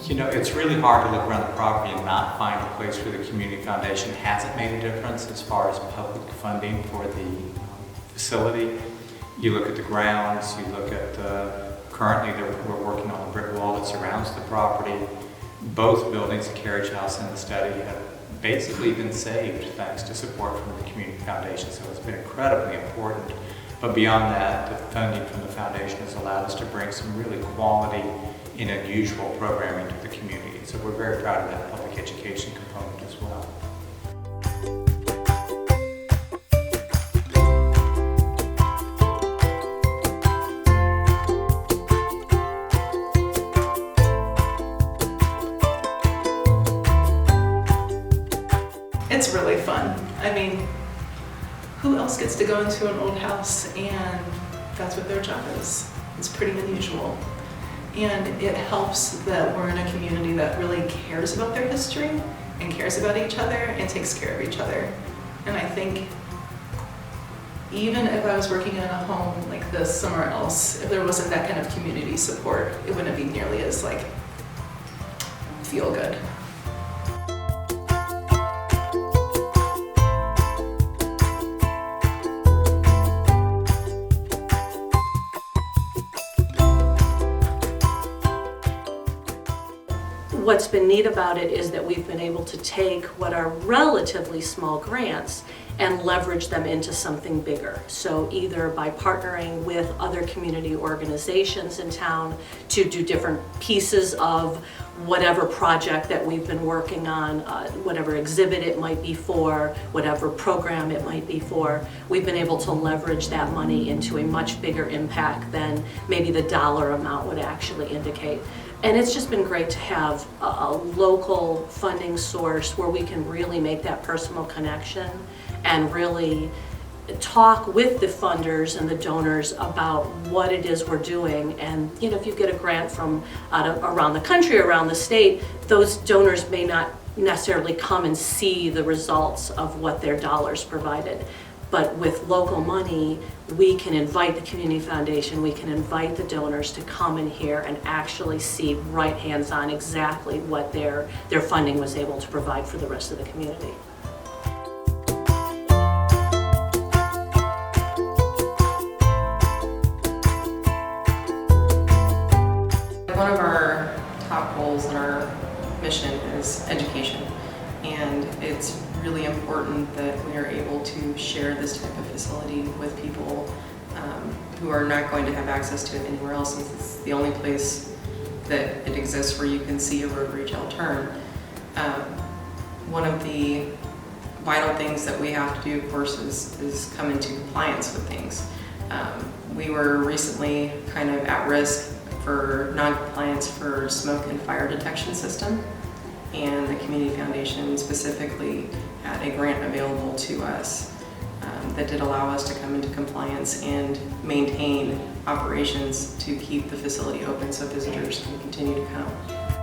You know, it's really hard to look around the property and not find a place where the community foundation hasn't made a difference as far as public funding for the facility. You look at the grounds, you look at currently we're working on a brick wall that surrounds the property. Both buildings, the carriage house and the study, have basically been saved thanks to support from the community foundation, so it's been incredibly important. But beyond that, the funding from the foundation has allowed us to bring some really quality and unusual programming to the community. So we're very proud of that public education component as well. It's really fun. I mean, who else gets to go into an old house and that's what their job is? It's pretty unusual. And it helps that we're in a community that really cares about their history and cares about each other and takes care of each other. And I think even if I was working in a home like this somewhere else, if there wasn't that kind of community support, it wouldn't be nearly as feel good. What's been neat about it is that we've been able to take what are relatively small grants and leverage them into something bigger. So either by partnering with other community organizations in town to do different pieces of whatever project that we've been working on, whatever exhibit it might be for, whatever program it might be for, we've been able to leverage that money into a much bigger impact than maybe the dollar amount would actually indicate. And it's just been great to have a local funding source where we can really make that personal connection and really talk with the funders and the donors about what it is we're doing. And you know, if you get a grant from around the country, around the state, those donors may not necessarily come and see the results of what their dollars provided. But with local money, we can invite the community foundation, we can invite the donors to come in here and actually see right hands-on exactly what their funding was able to provide for the rest of the community. One of our top goals in our mission is education, and it's really important that we are able to share this type of facility with people who are not going to have access to it anywhere else, since it's the only place that it exists where you can see a road retail turn. One of the vital things that we have to do, of course, is come into compliance with things. We were recently kind of at risk for non-compliance for smoke and fire detection system, and the Community Foundation specifically had a grant available to us that did allow us to come into compliance and maintain operations to keep the facility open so visitors can continue to come.